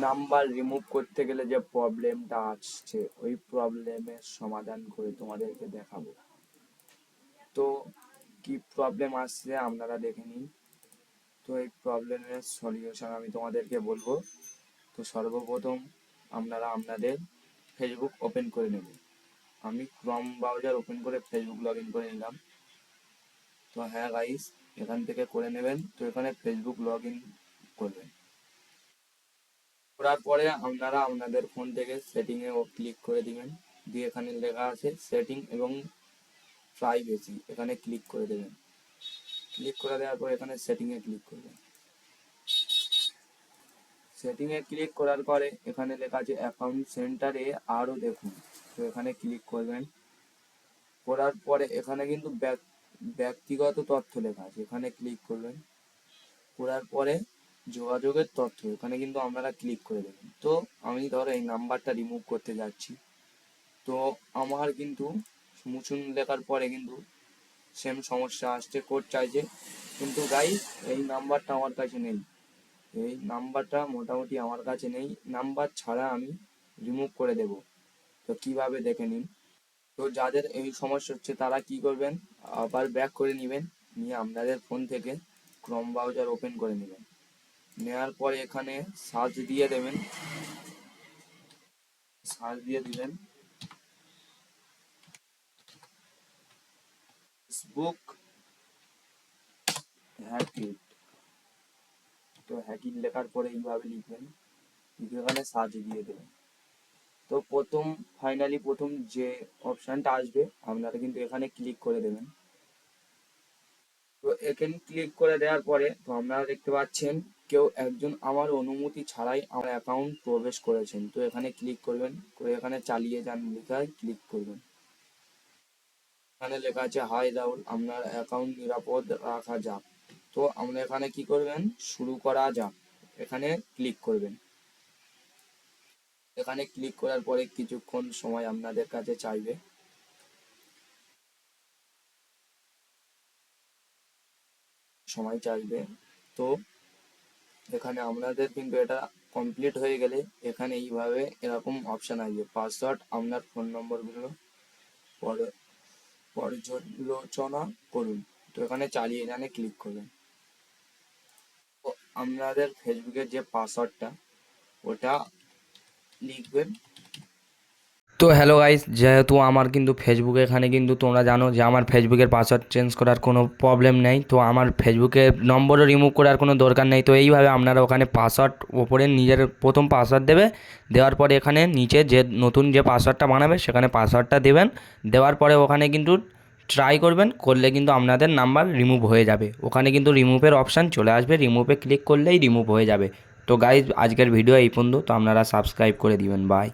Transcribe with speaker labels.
Speaker 1: Number remove করতে গেলে যে প্রবলেমটা আসছে ওই প্রবলেমের সমাধান করে তোমাদেরকে দেখাবো। তো কি প্রবলেম আসছে আপনারা দেখে নিন। তো এই প্রবলেমের সলিউশন আমি তোমাদেরকে বলবো। তো সর্বপ্রথম আপনারা আপনাদের ফেসবুক ওপেন করে নেবেন। আমি ক্রোম ব্রাউজার ওপেন করে ফেসবুক লগ ইন করে নিলাম। তো হ্যাঁ গাইস, এখান থেকে করে নেবেন। তো এখানে ফেসবুক লগ ইন করবেন। করার পরে আপনারা আপনাদের ফোন থেকে সেটিংয়ে ক্লিক করে দিবেন। দিয়ে এখানে লেখা আছে সেটিং এবং প্রাইভেসি, এখানে ক্লিক করে দেবেন। ক্লিক করে দেওয়ার পর এখানে সেটিংয়ে ক্লিক করবেন। সেটিংয়ে ক্লিক করার পরে এখানে লেখা আছে অ্যাকাউন্ট সেন্টারে আরও দেখুন। তো এখানে ক্লিক করবেন। করার পরে এখানে কিন্তু ব্যক্তিগত তথ্য লেখা আছে, এখানে ক্লিক করবেন। করার পরে যোগাযোগের তথ্য, এখানে কিন্তু আপনারা ক্লিক করে দেবেন। তো আমি ধরো এই নাম্বারটা রিমুভ করতে যাচ্ছি। তো আমার কিন্তু মুছুন লেখার পরে কিন্তু সেম সমস্যা আসছে, কোড চাইছে, কিন্তু গাইস এই নাম্বারটা আমার কাছে নেই। এই নাম্বারটা মোটামুটি আমার কাছে নেই। নাম্বার ছাড়া আমি রিমুভ করে দেব। তো কিভাবে দেখে নিন। তো যাদের এই সমস্যা হচ্ছে তারা কি করবেন, আবার ব্যাক করে নেবেন। নিয়ে আপনাদের ফোন থেকে ক্রোম ব্রাউজার ওপেন করে নেবেন। নেওয়ার পরে এখানে সার্চ দিয়ে দেবেন। সার্চ দিয়ে দিবেন ফেসবুক হ্যাকিট। তো হ্যাকিট লেখার পরে এইভাবে লিখবেন, লিখে এখানে সার্চ দিয়ে দেবেন। তো প্রথম যে অপশানটা আসবে আপনারা কিন্তু এখানে ক্লিক করে দেবেন। তো এখানে ক্লিক করে দেওয়ার পরে তো আপনারা দেখতে পাচ্ছেন কেউ একজন আমার অনুমতি ছাড়াই আমার অ্যাকাউন্ট প্রবেশ করেছেন। তো এখানে ক্লিক করবেন, করে এখানে চালিয়ে যান লেখায় ক্লিক করবেন। এখানে লেখা আছে হাই রাহুল, আপনার অ্যাকাউন্ট নিরাপদ রাখা যাক। তো আমরা এখানে কি করবেন, শুরু করা যাক, এখানে ক্লিক করবেন। এখানে ক্লিক করার পরে কিছুক্ষণ সময় আপনাদের কাছে চাইবে। তো এখানে আপনাদের কিন্তু এটা কমপ্লিট হয়ে গেলে এখানে এইভাবে এরকম অপশান আসবে, পাসওয়ার্ড আপনার ফোন নম্বরগুলো পর্যালোচনা করুন। তো এখানে চালিয়ে যানে ক্লিক করবেন। তো আপনাদের ফেসবুকের যে পাসওয়ার্ডটা ওটা লিখবেন। তো হ্যালো গাইস, যেহেতু আমার কিন্তু ফেসবুকে এখানে কিন্তু তোমরা জানো যে আমার ফেসবুকের পাসওয়ার্ড চেঞ্জ করার কোনো প্রবলেম নেই। তো আমার ফেসবুকের নম্বরও রিমুভ করার কোনো দরকার নেই। তো এইভাবে আপনারা ওখানে পাসওয়ার্ড ওপরে নিজের প্রথম পাসওয়ার্ড দেবে, দেওয়ার পরে এখানে নিচে যে নতুন যে পাসওয়ার্ডটা বানাবে সেখানে পাসওয়ার্ডটা দেবেন। দেওয়ার পরে ওখানে কিন্তু ট্রাই করবেন, করলে কিন্তু আপনাদের নাম্বার রিমুভ হয়ে যাবে। ওখানে কিন্তু রিমুভের অপশান চলে আসবে, রিমুভে ক্লিক করলেই রিমুভ হয়ে যাবে। তো গাইজ আজকের ভিডিও এই পর্যন্ত। তো আপনারা সাবস্ক্রাইব করে দিবেন। বাই।